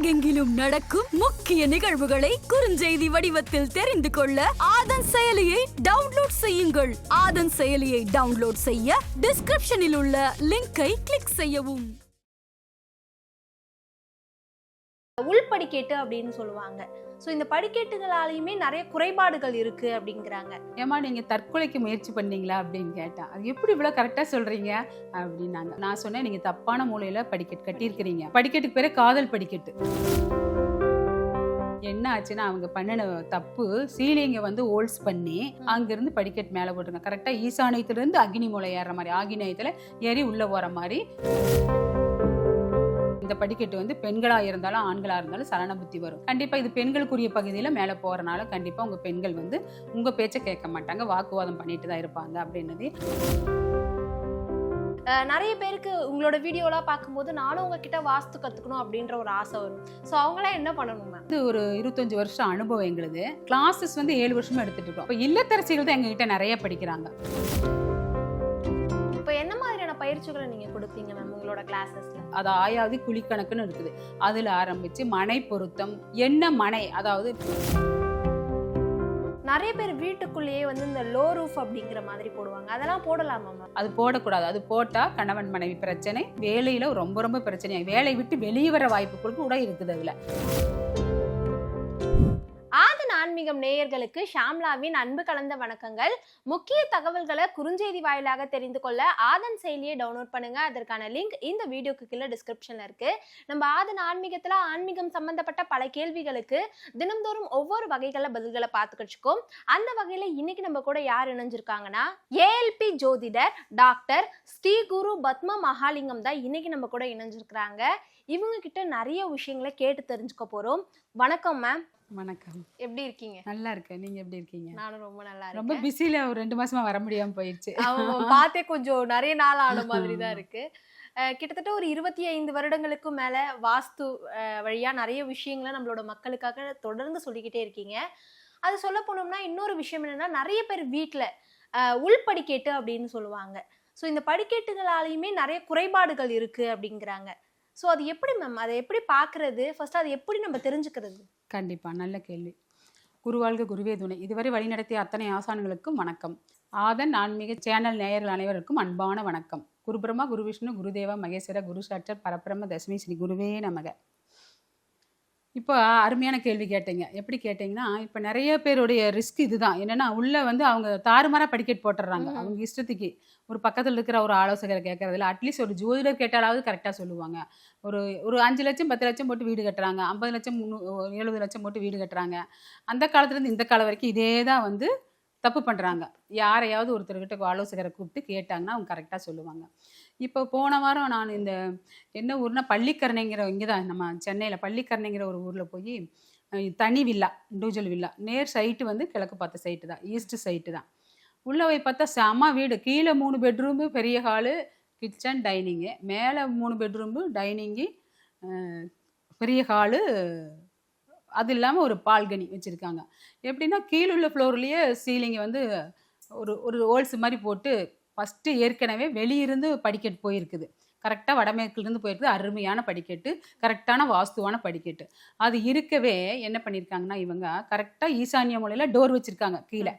உலகெங்கிலும் நடக்கும் முக்கிய நிகழ்வுகளை குறுஞ்செய்தி வடிவத்தில் தெரிந்து கொள்ள ஆதன் செயலியை டவுன்லோட் செய்யுங்கள். ஆதன் செயலியை டவுன்லோட் செய்ய டிஸ்கிரிப்ஷனில் உள்ள லிங்கை கிளிக் செய்யவும். உள்படிக்கேட்டு அப்படின்னு சொல்லுவாங்க. ஸோ இந்த படிக்கேட்டுகளாலையுமே நிறைய குறைபாடுகள் இருக்கு அப்படிங்கிறாங்க. ஏமா நீங்க தற்கொலைக்கு முயற்சி பண்ணீங்களா அப்படின்னு கேட்டேன். அது எப்படி இவ்வளவு கரெக்டா சொல்றீங்க அப்படின்னாங்க. நான் சொன்னேன், நீங்க தப்பான மூலையில படிக்கட்டு கட்டியிருக்கிறீங்க. படிக்கட்டுக்கு பேரு காதல் படிக்கட்டு. என்ன ஆச்சுன்னா, அவங்க பண்ணின தப்பு, சீலிங்க வந்து ஹோல்ஸ் பண்ணி அங்கிருந்து படிக்கட்டு மேல போட்டுருங்க. கரெக்டா ஈசானியத்துல இருந்து அக்னி மூலை ஏறுற மாதிரி, ஆகினியத்துல ஏறி உள்ள போற மாதிரி. இந்த படிக்கட்டு வந்து பெண்களா இருந்தாலும் ஆண்களா இருந்தாலும் சலன புத்தி வரும். கண்டிப்பா இது பெண்களுக்குரிய பகுதியில மேல போறனால கண்டிப்பா உங்க பெண்கள் வந்து உங்க பேச்ச கேட்க மாட்டாங்க, வாக்குவாதம் பண்ணிட்டு தான் இருப்பாங்க அப்படின்னது. நிறைய பேருக்கு உங்களோட வீடியோலாம் பார்க்கும்போது நானும் உங்ககிட்ட வாஸ்து கத்துக்கணும் அப்படின்ற ஒரு ஆசை வரும். ஸோ அவங்களாம் என்ன பண்ணணும் மேம்? இது ஒரு 25 வருஷம் அனுபவம் எங்களுது. கிளாஸஸ் வந்து 7 வருஷமா எடுத்துட்டு இருக்கோம். இப்போ இல்லத்தரசிகள் தான் எங்ககிட்ட நிறைய படிக்கிறாங்க. இப்போ என்ன மாதிரியான பயிற்சிகளை நீங்க கொடுப்பீங்க மேம் உங்களோட கிளாஸஸ்ல? அது ஆயாதி குழிக்கணக்குன்னு இருக்குது. அதுல ஆரம்பிச்சு மனை பொருத்தம், என்ன மனை, அதாவது நிறைய பேர் வீட்டுக்குள்ளேயே வந்து இந்த லோ ரூஃப் அப்படிங்கிற மாதிரி போடுவாங்க. அதெல்லாம் போடலாமா மேம்? அது போடக்கூடாது. அது போட்டா கணவன் மனைவி பிரச்சனை, வேலையில ரொம்ப ரொம்ப பிரச்சனை, வேலையை விட்டு வெளியே வர வாய்ப்புகள் கூட இருக்குது. அதுல ஆதன் ஆன்மீகம் நேயர்களுக்கு ஷாம்லாவின் அன்பு கலந்த வணக்கங்கள். முக்கிய தகவல்களை குறுஞ்செய்தி வாயிலாக தெரிந்து கொள்ள ஆதன் செயலியை டவுன்லோட் பண்ணுங்க. அதற்கான லிங்க் இந்த வீடியோக்கு கீழே டிஸ்கிரிப்ஷன்ல இருக்கு. நம்ம ஆதன் ஆன்மீகத்துல ஆன்மீகம் சம்பந்தப்பட்ட பல கேள்விகளுக்கு தினம்தோறும் ஒவ்வொரு வகைகள பதில்களை பார்த்துக்கிச்சுக்கோம். அந்த வகையில இன்னைக்கு நம்ம கூட யார் இணைஞ்சிருக்காங்கன்னா, ஏஎல்பி ஜோதிடர் டாக்டர் ஸ்ரீ குரு பத்மா மகாலிங்கம் தான் இன்னைக்கு நம்ம கூட இணைஞ்சிருக்கிறாங்க. இவங்க கிட்ட நிறைய விஷயங்களை கேட்டு தெரிஞ்சுக்க போறோம். வணக்கம் மேம். வணக்கம். எப்படி இருக்கீங்க? நல்லா இருக்கேன். நீங்க எப்படி இருக்கீங்க? நானும் ரொம்ப நல்லா இருக்கேன். ரொம்ப பிஸில ஒரு 2 மாசமா வர முடியாம போயிடுச்சு. பார்த்தே கொஞ்சம் நிறைய நாள் ஆன மாதிரி தான் இருக்கு. கிட்டத்தட்ட ஒரு 25 வருடங்களுக்கு மேல வாஸ்து வழியா நிறைய விஷயங்களை நம்மளோட மக்களுக்காக தொடர்ந்து சொல்லிக்கிட்டே இருக்கீங்க. அது சொல்ல போனோம்னா இன்னொரு விஷயம் என்னன்னா, நிறைய பேர் வீட்டுல உள்படிக்கேட்டு அப்படின்னு சொல்லுவாங்க. ஸோ இந்த படிக்கேட்டுகளாலையுமே நிறைய குறைபாடுகள் இருக்கு அப்படிங்கிறாங்க. ஸோ அது எப்படி மேம், அதை எப்படி பார்க்கறது, ஃபர்ஸ்ட் அதை எப்படி நம்ம தெரிஞ்சுக்கிறது? கண்டிப்பா, நல்ல கேள்வி. குருவாழ்க குருவே துணை. இதுவரை வழிநடத்திய அத்தனை ஆசான்களுக்கும் வணக்கம். ஆதன் ஆன்மீக சேனல் நேயர்கள் அனைவருக்கும் அன்பான வணக்கம். குரு பிரம்மா, குரு விஷ்ணு, குருதேவா மகேஸ்வர, குரு சாட்சாத் பரபிரம்ம தஸ்மை ஸ்ரீ குருவே நமக. இப்போ அருமையான கேள்வி கேட்டீங்க. எப்படி கேட்டீங்கன்னா, இப்போ நிறைய பேருடைய ரிஸ்க் இதுதான். என்னன்னா, உள்ள வந்து அவங்க தாறுமாறா படிக்கட் போட்டுடுறாங்க. அவங்க இஷ்டத்துக்கு ஒரு பக்கத்தில் இருக்கிற ஒரு ஆலோசகரை கேட்கறதுல, அட்லீஸ்ட் ஒரு ஜோதிடர் கேட்டாலாவது கரெக்டாக சொல்லுவாங்க. ஒரு ஒரு 5 லட்சம் 10 லட்சம் போட்டு வீடு கட்டுறாங்க, 50 லட்சம் 70 லட்சம் போட்டு வீடு கட்டுறாங்க. அந்த காலத்துலேருந்து இந்த காலம் வரைக்கும் இதே தான் வந்து தப்பு பண்ணுறாங்க. யாரையாவது ஒருத்தர்கிட்ட ஆலோசகரை கூப்பிட்டு கேட்டாங்கன்னா அவங்க கரெக்டாக சொல்லுவாங்க. இப்போ போன வாரம் நான் இந்த என்ன ஊர்னா பள்ளிக்கரணைங்கிற, இங்கே தான் நம்ம சென்னையில் பள்ளிக்கரணைங்கிற ஒரு ஊரில் போய் தனி வில்லா, இண்டிவிஜுவல் வில்லா, நேர் சைட்டு வந்து கிழக்கு பார்த்த சைட்டு தான், ஈஸ்ட் சைட்டு தான். உள்ளே போய் பார்த்தா செம வீடு. கீழே 3 பெட்ரூமு, பெரிய ஹாலு, கிச்சன், டைனிங்கு. மேலே 3 பெட்ரூமு, டைனிங்கு, பெரிய ஹாலு. அது இல்லாமல் ஒரு பால்கனி வச்சுருக்காங்க. எப்படின்னா, கீழுள்ள ஃப்ளோர்லேயே சீலிங்கை வந்து ஒரு ஒரு ஹோல்ஸ் மாதிரி போட்டு, ஃபஸ்ட்டு ஏற்கனவே வெளியிருந்து படிக்கட்டு போயிருக்குது. கரெக்டாக வடமேற்குலேருந்து போயிருக்குது. அருமையான படிக்கட்டு, கரெக்டான வாஸ்துவான படிக்கட்டு. அது இருக்கவே என்ன பண்ணியிருக்காங்கன்னா, இவங்க கரெக்டாக ஈசானிய மூலையில் டோர் வச்சுருக்காங்க. கீழே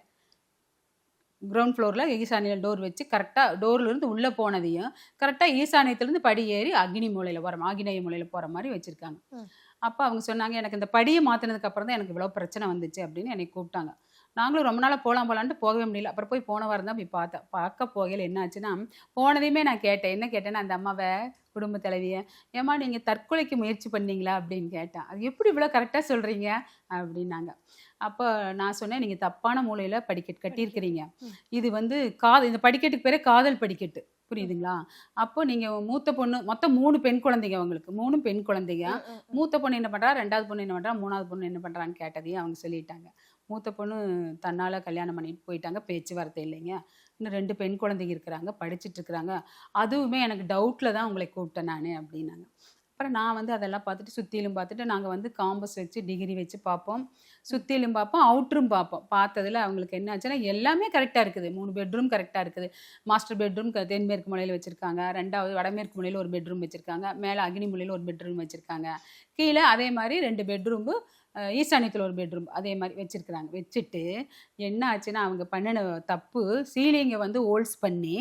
கிரவுண்ட் ஃப்ளோரில் ஈசானியில் டோர் வச்சு, கரெக்டாக டோர்லேருந்து உள்ளே போனதையும் கரெக்டாக ஈசானியத்துலேருந்து படி ஏறி அக்னி மூலையில் போகிற, ஆகினேய மூலையில் போகிற மாதிரி வச்சுருக்காங்க. அப்போ அவங்க சொன்னாங்க, எனக்கு இந்த படியை மாற்றினதுக்கு அப்புறம் தான் எனக்கு இவ்வளோ பிரச்சனை வந்துச்சு அப்படின்னு என்னை கூப்பிட்டாங்க. நாங்களும் ரொம்ப நாளாக போகலான்ட்டு போகவே முடியல. அப்புறம் போய் போன வாரம் தான் போய் பார்த்தேன். பார்க்க போகையில் என்ன ஆச்சுன்னா, போனதையுமே நான் கேட்டேன். என்ன கேட்டேன்னா, அந்த அம்மாவை, குடும்ப தலைவியை, ஏமா நீங்கள் தற்கொலைக்கு முயற்சி பண்ணீங்களா அப்படின்னு கேட்டேன். அது எப்படி இவ்வளோ கரெக்டாக சொல்கிறீங்க அப்படின்னாங்க. அப்போ நான் சொன்னேன், நீங்கள் தப்பான மூலையில் படிக்கட்டு கட்டியிருக்கிறீங்க. இது வந்து இந்த படிக்கட்டுக்கு பேரே காதல் படிக்கட்டு, புரியுதுங்களா? அப்போ நீங்கள் மூத்த பொண்ணு, மொத்தம் 3 பெண் குழந்தைங்க, அவங்களுக்கு 3 பெண் குழந்தைங்க. மூத்த பொண்ணு என்ன பண்ணுறா, 2வது பொண்ணு என்ன பண்ணுறா, 3வது பொண்ணு என்ன பண்ணுறான்னு கேட்டதையும் அவங்க சொல்லிட்டாங்க. மூத்த பொண்ணு தன்னால் கல்யாணம் பண்ணிட்டு போயிட்டாங்க, பேச்சுவார்த்தை இல்லைங்க. இன்னும் 2 பெண் குழந்தைங்க இருக்கிறாங்க, படிச்சுட்டு இருக்கிறாங்க. அதுவுமே எனக்கு டவுட்டில் தான் உங்களை கூப்பிட்டேன் நான் அப்படின்னாங்க. அப்புறம் நான் வந்து அதெல்லாம் பார்த்துட்டு சுற்றிலும் பார்த்துட்டு நாங்கள் வந்து காம்பஸ் வச்சு டிகிரி வச்சு பார்ப்போம், சுற்றிலும் பார்ப்போம், அவுட்ரும் பார்ப்போம். பார்த்ததில் அவங்களுக்கு என்ன ஆச்சுன்னா எல்லாமே கரெக்டாக இருக்குது. 3 பெட்ரூம் கரெக்டாக இருக்குது. மாஸ்டர் பெட்ரூம் தென்மேற்கு மூலையில் வச்சுருக்காங்க, 2வது வடமேற்கு மூலையில் ஒரு பெட்ரூம் வச்சுருக்காங்க, மேலே அக்னி மூலையில் ஒரு பெட்ரூம் வச்சுருக்காங்க, கீழே அதே மாதிரி 2 பெட்ரூம்பு, ஈசானியத்தில் ஒரு பெட்ரூம் அதே மாதிரி வச்சுருக்குறாங்க. வச்சுட்டு என்ன ஆச்சுன்னா அவங்க பண்ணின தப்பு, சீலிங்கை வந்து ஹோல்ஸ் பண்ணி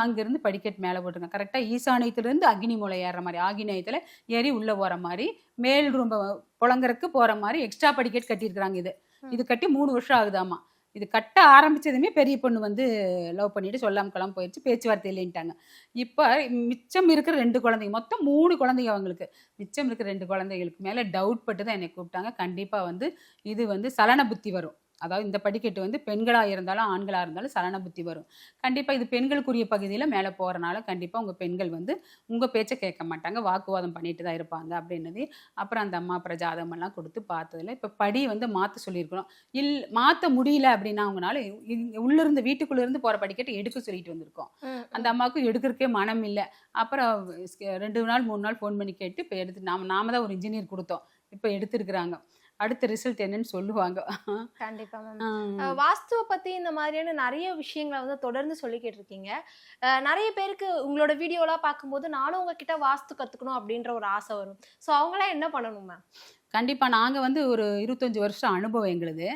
அங்கேருந்து படிக்கட்டு மேலே போட்டிருக்காங்க. கரெக்டாக ஈசானியத்துலேருந்து அக்னி மூலை ஏறுற மாதிரி, ஆகினியத்தில் ஏறி உள்ளே போகிற மாதிரி, மேல் ரூம்பை புழங்குறதுக்கு போகிற மாதிரி எக்ஸ்ட்ரா படிக்கட்டு கட்டியிருக்கிறாங்க. இது கட்டி 3 வருஷம் ஆகுதாமா. இது கட்ட ஆரம்பித்ததுமே பெரிய பொண்ணு வந்து லவ் பண்ணிவிட்டு சொல்லாமக்கெல்லாம் போயிடுச்சு, பேச்சுவார்த்தை இல்லைன்ட்டாங்க. இப்போ மிச்சம் இருக்கிற 2 குழந்தைங்க, மொத்தம் 3 குழந்தைங்க அவங்களுக்கு. மிச்சம் இருக்கிற 2 குழந்தைங்களுக்கு மேலே டவுட் பட்டு தான் என்னை கூப்பிட்டாங்க. கண்டிப்பாக வந்து இது வந்து சலன புத்தி வரும். அதாவது இந்த படிக்கட்டு வந்து பெண்களாக இருந்தாலும் ஆண்களாக இருந்தாலும் சலன புத்தி வரும். கண்டிப்பாக இது பெண்களுக்குரிய பகுதியில் மேலே போகிறனால கண்டிப்பாக உங்கள் பெண்கள் வந்து உங்கள் பேச்சை கேட்க மாட்டாங்க, வாக்குவாதம் பண்ணிட்டு தான் இருப்பாங்க அப்படின்னது. அப்புறம் அந்த அம்மா அப்புறம் ஜாதகமெல்லாம் கொடுத்து பார்த்ததில் இப்போ படி வந்து மாற்ற சொல்லியிருக்கிறோம். மாற்ற முடியல அப்படின்னா அவங்களால உள்ளிருந்து வீட்டுக்குள்ளேருந்து போகிற படிக்கட்டு எடுக்க சொல்லிட்டு வந்திருக்கோம். அந்த அம்மாவுக்கும் எடுக்கிறதுக்கே மனம் இல்லை. அப்புறம் 2 நாள் 3 நாள் ஃபோன் பண்ணி கேட்டு இப்போ எடுத்து நாம தான் ஒரு இன்ஜினியர் கொடுத்தோம், இப்போ எடுத்துருக்குறாங்க. அடுத்த ரிசல்ட் என்னன்னு சொல்லுவாங்க. கண்டிப்பா மேம். வாஸ்துவை பத்தி இந்த மாதிரியான நிறைய விஷயங்களை வந்து தொடர்ந்து சொல்லிக்கிட்டு இருக்கீங்க. நிறைய பேருக்கு உங்களோட வீடியோலாம் பார்க்கும்போது நானும் உங்ககிட்ட வாஸ்து கத்துக்கணும் அப்படின்ற ஒரு ஆசை வரும். ஸோ அவங்களாம் என்ன பண்ணணும் மேம்? கண்டிப்பாக நாங்கள் வந்து ஒரு 25 வருஷம் அனுபவம் எங்களுது.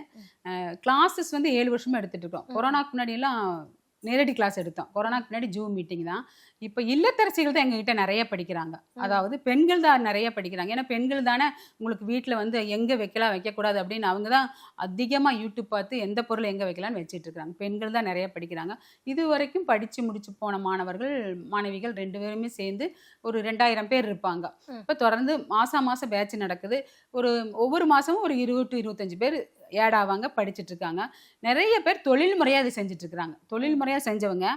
கிளாஸஸ் வந்து 7 வருஷமாக எடுத்துகிட்டு இருக்கோம். கொரோனாக்கு முன்னாடியெல்லாம் நேரடி கிளாஸ் எடுத்தோம். கொரோனாக்கு முன்னாடி ஜூம் மீட்டிங் தான். இப்போ இல்லத்தரசிகள் தான் எங்ககிட்ட நிறைய படிக்கிறாங்க. அதாவது பெண்கள் தான் நிறைய படிக்கிறாங்க. ஏன்னா பெண்கள் தானே உங்களுக்கு வீட்டில் வந்து எங்கே வைக்கலாம் வைக்கக்கூடாது அப்படின்னு அவங்க தான் அதிகமாக யூடியூப் பார்த்து எந்த பொருள் எங்கே வைக்கலான்னு வச்சுட்டு இருக்காங்க. பெண்கள் தான் நிறைய படிக்கிறாங்க. இது வரைக்கும் படித்து முடிச்சு போன மாணவர்கள் மாணவிகள் 2 பேருமே சேர்ந்து ஒரு 2000 பேர் இருப்பாங்க. இப்போ தொடர்ந்து மாதம் பேட்ச் நடக்குது. ஒவ்வொரு மாதமும் ஒரு 20 to 25 பேர் ஏட் ஆவாங்க, படிச்சுட்டு இருக்காங்க. நிறைய பேர் தொழில் முறையாக அதை செஞ்சுட்டு இருக்கிறாங்க. தொழில் முறையாக செஞ்சவங்க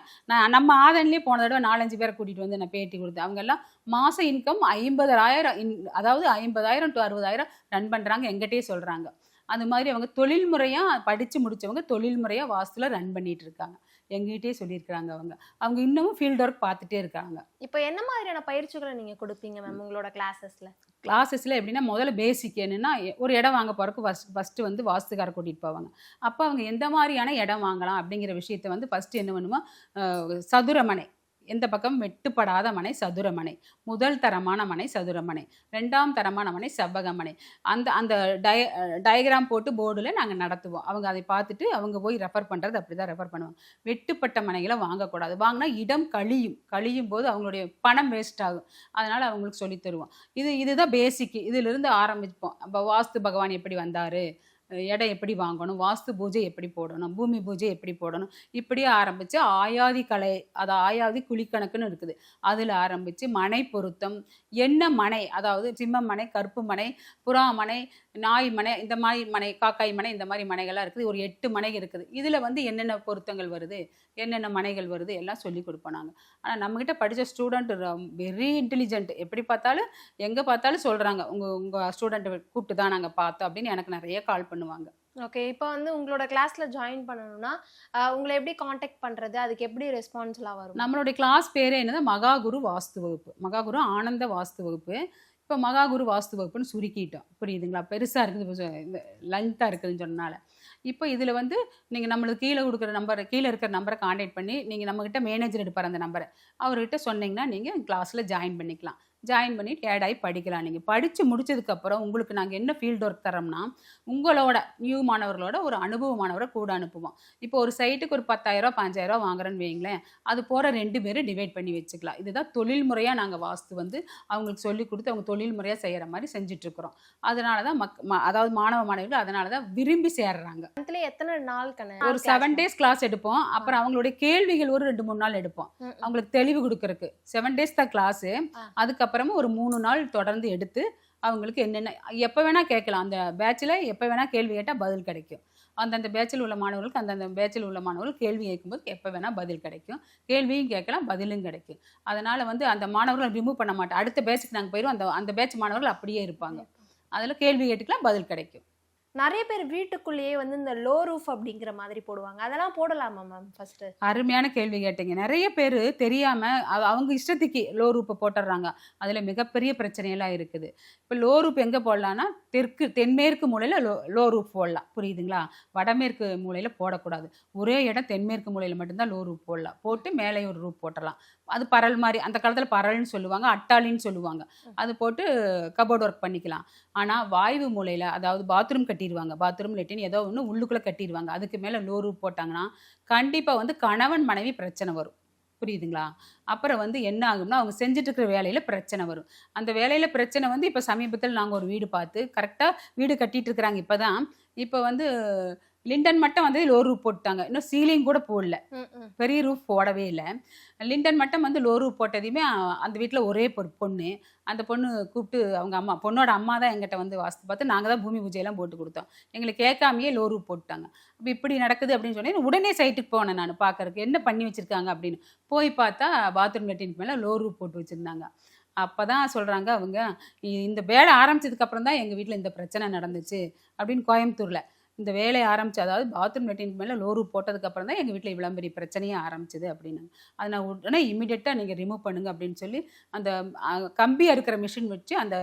நம்ம ஆதன்லேயே போன தடவை 4-5 பேரை கூட்டிகிட்டு வந்து நான் பேட்டி கொடுத்தேன். அவங்க எல்லாம் மாத இன்கம் 50,000, அதாவது 50,000 to 60,000 ரன் பண்ணுறாங்க, எங்கிட்டே சொல்கிறாங்க. அது மாதிரி அவங்க தொழில் முறையாக படித்து முடித்தவங்க தொழில் முறையாக வாஸ்துல ரன் பண்ணிட்டு இருக்காங்க, எங்ககிட்டே சொல்லியிருக்கிறாங்க. அவங்க இன்னமும் ஃபீல்ட் ஒர்க் பார்த்துட்டே இருக்காங்க. இப்போ என்ன மாதிரியான பயிற்சிகளை நீங்கள் கொடுப்பீங்க மேம் உங்களோட கிளாஸஸில் எப்படின்னா முதல்ல பேசிக் என்னென்னா ஒரு இடம் வாங்க போகிறக்கு ஃபஸ்ட்டு வந்து வாஸ்துக்கார கூட்டிகிட்டு போவாங்க. அப்போ அவங்க எந்த மாதிரியான இடம் வாங்கலாம் அப்படிங்கிற விஷயத்தை வந்து ஃபஸ்ட்டு என்ன பண்ணுமோ, சதுரமனை, எந்த பக்கம் வெட்டுப்படாத மனை சதுரமனை, முதல் தரமான மனை சதுரமனை, 2ஆம் தரமான மனை செவ்வகமனை. அந்த டயக்ராம் போட்டு போர்டில் நாங்கள் நடத்துவோம். அவங்க அதை பார்த்துட்டு அவங்க போய் ரெஃபர் பண்ணுறது அப்படி தான் ரெஃபர் பண்ணுவாங்க. வெட்டுப்பட்ட மனைகளை வாங்கக்கூடாது. வாங்கினா இடம் கழியும் போது அவங்களுடைய பணம் வேஸ்ட் ஆகும். அதனால் அவங்களுக்கு சொல்லித் தருவோம். இதுதான் பேசிக்கு. இதிலிருந்து ஆரம்பிப்போம். அப்போ வாஸ்து பகவான் எப்படி வந்தார், இடம் எப்படி வாங்கணும், வாஸ்து பூஜை எப்படி போடணும், பூமி பூஜை எப்படி போடணும், இப்படியே ஆரம்பித்து ஆயாதி கலை, அது ஆயாதி குழிக்கணக்குன்னு இருக்குது, அதில் ஆரம்பித்து மனை பொருத்தம், என்ன மனை, அதாவது சிம்ம மனை, கருப்பு மனை, புறா மனை, நாய் மனை, இந்த மாதிரி மனை, காக்காய் மனை, இந்த மாதிரி மனைகள்லாம் இருக்குது. ஒரு 8 மனை இருக்குது. இதில் வந்து என்னென்ன பொருத்தங்கள் வருது, என்னென்ன மனைகள் வருது எல்லாம் சொல்லி கொடுப்போம் நாங்கள். ஆனால் நம்மக்கிட்ட படித்த ஸ்டூடெண்ட் வெரி இன்டெலிஜென்ட். எப்படி பார்த்தாலும் எங்கே பார்த்தாலும் சொல்கிறாங்க, உங்கள் ஸ்டூடெண்ட்டை கூப்பிட்டு தான் நாங்கள் பார்த்தோம் அப்படின்னு எனக்கு நிறைய கால் பண்ணுவாங்க. ஓகே, இப்போ வந்து உங்களோட கிளாஸ்ல ஜாயின் பண்ணணும்னா உங்களை எப்படி காண்டாக்ட் பண்றது, அதுக்கு எப்படி ரெஸ்பான்ஸ்லாம் வரும்? நம்மளுடைய கிளாஸ் பேரே என்னது, மகாகுரு வாஸ்து வகுப்பு, மகாகுரு ஆனந்த வாஸ்து வகுப்பு. இப்போ மகாகுரு வாஸ்து வகுப்புன்னு சுருக்கிட்டோம், புரியுதுங்களா? பெருசாக இருக்குது, லென்த்தாக இருக்குதுன்னு சொன்னால. இப்போ இதில் வந்து நீங்கள் நம்மளுக்கு கீழே இருக்கிற நம்பரை கான்டாக்ட் பண்ணி நீங்கள் நம்மக்கிட்ட மேனேஜர் எடுப்பார் அந்த நம்பரை, அவர்கிட்ட சொன்னீங்கன்னா நீங்கள் கிளாஸில் ஜாயின் பண்ணிக்கலாம். ஜாயின் பண்ணி ஏட் ஆகி படிக்கலாம். நீங்கள் படித்து முடிச்சதுக்கப்புறம் உங்களுக்கு நாங்கள் என்ன ஃபீல்டு ஒர்க் தரோம்னா, உங்களோட நியூ மாணவர்களோட ஒரு அனுபவ மாணவரை கூட அனுப்புவோம். இப்போ ஒரு சைட்டுக்கு ஒரு 10,000 5,000 வாங்குறேன்னு வைங்களேன், அது போகிற 2 பேரும் டிவைட் பண்ணி வச்சுக்கலாம். இதுதான் தொழில் முறையாக நாங்கள் வாஸ்து வந்து அவங்களுக்கு சொல்லி கொடுத்து அவங்க தொழில் முறையாக செய்கிற மாதிரி செஞ்சிட்ருக்குறோம். அதனால தான் அதாவது மாணவ மாணவிகள் அதனால தான் விரும்பி சேர்றாங்க. எத்தனை நாள் ஒரு 7 days கிளாஸ் எடுப்போம். அப்புறம் அவங்களுடைய கேள்விகள் ஒரு 2-3 நாள் எடுப்போம், அவங்களுக்கு தெளிவு கொடுக்கறதுக்கு. 7 days தான் கிளாஸு. அதுக்கப்புறமா ஒரு 3 நாள் தொடர்ந்து எடுத்து அவங்களுக்கு என்னென்ன எப்போ வேணால் கேட்கலாம். அந்த பேட்சில் எப்போ வேணால் கேள்வி கேட்டால் பதில் கிடைக்கும். அந்தந்த பேட்சில் உள்ள மாணவர்களுக்கு அந்தந்த பேட்சில் உள்ள மாணவர்கள் கேள்வி கேட்கும்போது எப்போ வேணால் பதில் கிடைக்கும். கேள்வியும் கேட்கலாம், பதிலும் கிடைக்கும். அதனால் வந்து அந்த மாணவர்களை ரிமூவ் பண்ண மாட்டோம். அடுத்த பேட்சுக்கு நாங்கள் போயிடுவோம். அந்த பேட்ச் மாணவர்கள் அப்படியே இருப்பாங்க. அதில் கேள்வி கேட்டுக்கலாம், பதில் கிடைக்கும். நிறைய பேர் வீட்டுக்குள்ளேயே வந்து இந்த லோ ரூஃப் அப்படிங்கிற மாதிரி போடுவாங்க, அதெல்லாம் போடலாமா மேம்? ஃபர்ஸ்ட் அருமையான கேள்வி கேட்டீங்க. நிறைய பேர் தெரியாம அவங்க இஷ்டத்துக்கு லோ ரூப்பை போட்டுடுறாங்க. அதில் மிகப்பெரிய பிரச்சனையெல்லாம் இருக்குது. இப்போ லோ ரூப் எங்கே போடலான்னா தென்மேற்கு மூலையில் லோ ரூப் போடலாம். புரியுதுங்களா? வடமேற்கு மூலையில் போடக்கூடாது. ஒரே இடம் தென்மேற்கு மூலையில் மட்டும்தான் லோ ரூப் போடலாம். போட்டு மேலே ஒரு ரூப் போட்டுடலாம். அது பரல் மாதிரி, அந்த காலத்தில் பரல்னு சொல்லுவாங்க, அட்டாளின்னு சொல்லுவாங்க. அது போட்டு கபோர்ட் ஒர்க் பண்ணிக்கலாம். ஆனால் வாய்வு மூலையில், அதாவது பாத்ரூம் கட்டிடுவாங்க, பாத்ரூம் லெட்டின் ஏதோ ஒன்று உள்ளுக்குள்ளே கட்டிடுவாங்க. அதுக்கு மேலே லோ ரூப் போட்டாங்கன்னா கண்டிப்பாக வந்து கணவன் மனைவி பிரச்சனை வரும். புரியுதுங்களா? அப்புறம் வந்து என்ன ஆகும்னா, அவங்க செஞ்சுட்டு இருக்கிற வேலையில் பிரச்சனை வரும். அந்த வேலையில் பிரச்சனை வந்து இப்போ சமீபத்தில் நாங்கள் ஒரு வீடு பார்த்து கரெக்டாக வீடு கட்டிட்டு இருக்கிறாங்க. இப்போ வந்து லிண்டன் மட்டும் வந்து லோ ரூப் போட்டாங்க. இன்னும் சீலிங் கூட போடல, பெரிய ரூஃப் போடவே இல்லை. லிண்டன் மட்டும் வந்து லோ ரூப் போட்டதையுமே அந்த வீட்டில் ஒரே பொண்ணு. அந்த பொண்ணு கூப்பிட்டு அவங்க பொண்ணோட அம்மா தான் எங்கிட்ட வந்து வாஸ்து பார்த்து நாங்கள் தான் பூமி பூஜையெல்லாம் போட்டு கொடுத்தோம். எங்களை கேட்காமையே லோ ரூப் போட்டாங்க. அப்போ இப்படி நடக்குது அப்படின்னு சொன்னேன். உடனே சைட்டுக்கு போனேன் நான் பார்க்கறதுக்கு, என்ன பண்ணி வச்சுருக்காங்க அப்படின்னு. போய் பார்த்தா பாத்ரூம் லெட்டினுக்கு மேலே லோ ரூப் போட்டு வச்சுருந்தாங்க. அப்போ தான் சொல்கிறாங்க அவங்க, இந்த வேலை ஆரம்பிச்சதுக்கப்புறம் தான் எங்கள் வீட்டில் இந்த பிரச்சனை நடந்துச்சு அப்படின்னு. கோயம்புத்தூரில் இந்த வேலையை ஆரம்பிச்சு, அதாவது பாத்ரூம் லெட்டினுக்கு மேலே லோ ரூப் போட்டதுக்கப்புறம் தான் எங்கள் வீட்டில் இவ்வளோ பெரிய பிரச்சனையே ஆரம்பிச்சது அப்படின்னு. அதை நான் உடனே இமீடியட்டாக நீங்கள் ரிமூவ் பண்ணுங்க அப்படின்னு சொல்லி அந்த கம்பி அறுக்கிற மிஷின் வச்சு அந்த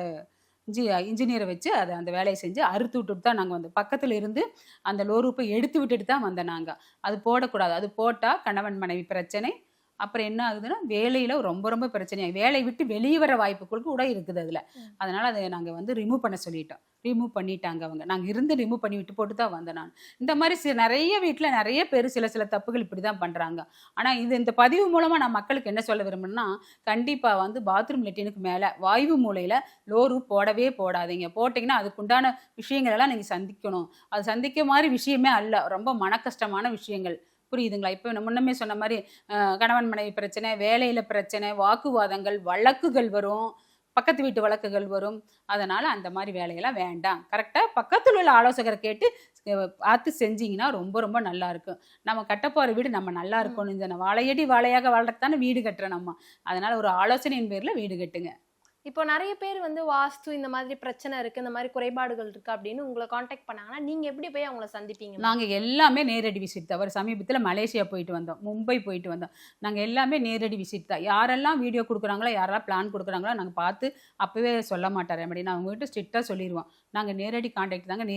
இன்ஜினியரை வச்சு அதை அந்த வேலையை செஞ்சு அறுத்து விட்டுட்டு தான் நாங்கள் வந்து பக்கத்தில் இருந்து அந்த லோ ரூப்பை எடுத்து விட்டுட்டு தான் வந்தேன் நாங்கள். அது போடக்கூடாது, அது போட்டால் கணவன் மனைவி பிரச்சனை. அப்புறம் என்ன ஆகுதுன்னா, வேலையில் ரொம்ப ரொம்ப பிரச்சனையாக வேலையை விட்டு வெளியே வர வாய்ப்புகளுக்கு கூட இருக்குது அதில். அதனால் அதை நாங்கள் வந்து ரிமூவ் பண்ண சொல்லிட்டோம். ரிமூவ் பண்ணிட்டாங்க அவங்க. நாங்கள் இருந்து ரிமூவ் பண்ணி விட்டு போட்டு தான் வந்தேன் நான். இந்த மாதிரி நிறைய வீட்டில் நிறைய பேர் சில தப்புகள் இப்படி தான் பண்ணுறாங்க. ஆனால் இந்த பதிவு மூலமாக நான் மக்களுக்கு என்ன சொல்ல விரும்புகிறேன்னா, கண்டிப்பாக வந்து பாத்ரூம் லெட்டினுக்கு மேலே வாய்வு மூலையில் லோ ரூப் போடவே போடாதீங்க. போட்டிங்கன்னா அதுக்குண்டான விஷயங்கள் எல்லாம் நீங்கள் சந்திக்கணும். அது சந்திக்க மாதிரி விஷயமே அல்ல, ரொம்ப மன கஷ்டமான விஷயங்கள். புரியுதுங்களா? இப்போ நம்ம முன்னமே சொன்ன மாதிரி கணவன் மனைவி பிரச்சனை, வேலையில் பிரச்சனை, வாக்குவாதங்கள், வழக்குகள் வரும், பக்கத்து வீட்டு வழக்குகள் வரும். அதனால் அந்த மாதிரி வேலையெல்லாம் வேண்டாம். கரெக்டாக பக்கத்தில் உள்ள ஆலோசகரை கேட்டு பார்த்து செஞ்சிங்கன்னா ரொம்ப ரொம்ப நல்லாயிருக்கும். நம்ம கட்டப்போகிற வீடு நம்ம நல்லா இருக்கணும். இந்த வாழையடி வாழையாக வாழ்றதுதானே வீடு கட்டுறோம் நம்ம. அதனால் ஒரு ஆலோசனையின் பேரில் வீடு கட்டுங்க. இப்போ நிறைய பேர் வந்து வாஸ்து இந்த மாதிரி பிரச்சனை இருக்கு, இந்த மாதிரி குறைபாடுகள் இருக்கு அப்படின்னு உங்களை காண்டாக்ட் பண்ணாங்கன்னா நீங்க எப்படி போய் அவங்கள சந்திப்பீங்க? நாங்க எல்லாமே நேரடி விசிட் தான். சமீபத்தில் மலேசியா போயிட்டு வந்தோம், மும்பை போயிட்டு வந்தோம். நாங்க எல்லாமே நேரடி விசிட் தான். யாரெல்லாம் வீடியோ கொடுக்குறாங்களோ, யாரெல்லாம் பிளான் கொடுக்குறாங்களோ நாங்க பார்த்து அப்பவே சொல்ல மாட்டார் ரெமடி. நான் அவங்ககிட்ட ஸ்ட்ரிக்டாக சொல்லிடுவோம், நாங்க நேரடி கான்டாக்ட் தாங்க.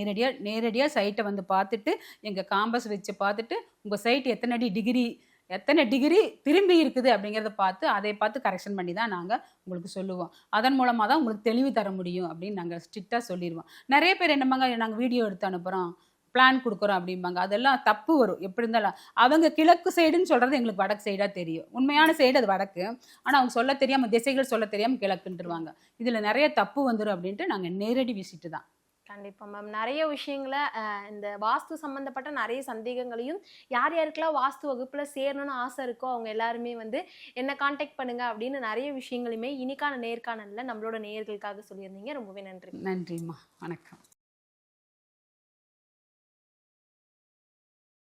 நேரடியாக சைட்டை வந்து பார்த்துட்டு, எங்க காம்பஸ் வச்சு பார்த்துட்டு, உங்க சைட் எத்தனை டிகிரி திரும்பி இருக்குது அப்படிங்கிறத பார்த்து அதை பார்த்து கரெக்ஷன் பண்ணி தான் நாங்கள் உங்களுக்கு சொல்லுவோம். அதன் மூலமாக தான் உங்களுக்கு தெளிவு தர முடியும் அப்படின்னு நாங்கள் ஸ்ட்ரிக்டாக சொல்லிடுவோம். நிறைய பேர் என்னமாங்க, நாங்கள் வீடியோ எடுத்து அனுப்புகிறோம், பிளான் கொடுக்குறோம் அப்படிம்பாங்க. அதெல்லாம் தப்பு வரும். எப்படி இருந்தாலும் அவங்க கிழக்கு சைடுன்னு சொல்கிறது எங்களுக்கு வடக்கு சைடாக தெரியும். உண்மையான சைடு அது வடக்கு. ஆனால் அவங்க சொல்ல தெரியாமல், திசைகள் சொல்ல தெரியாமல் கிழக்குன்ட்டுருவாங்க. இதில் நிறைய தப்பு வந்துடும் அப்படின்ட்டு நாங்கள் நேரடி விசிட்டு தான். கண்டிப்பா மேம். நிறைய விஷயங்களை இந்த வாஸ்து சம்பந்தப்பட்ட நிறைய சந்தேகங்களையும், யார் யாருக்கெல்லாம் வாஸ்து வகுப்புல சேரணும்னு ஆசை இருக்கோ அவங்க எல்லாருமே வந்து என்ன கான்டாக்ட் பண்ணுங்க அப்படின்னு நிறைய விஷயங்களுமே இன்னைக்கான நேர்காணல்ல நம்மளோட நேயர்களுக்காக சொல்லியிருந்தீங்க. ரொம்பவே நன்றி. நன்றிம்மா, வணக்கம்.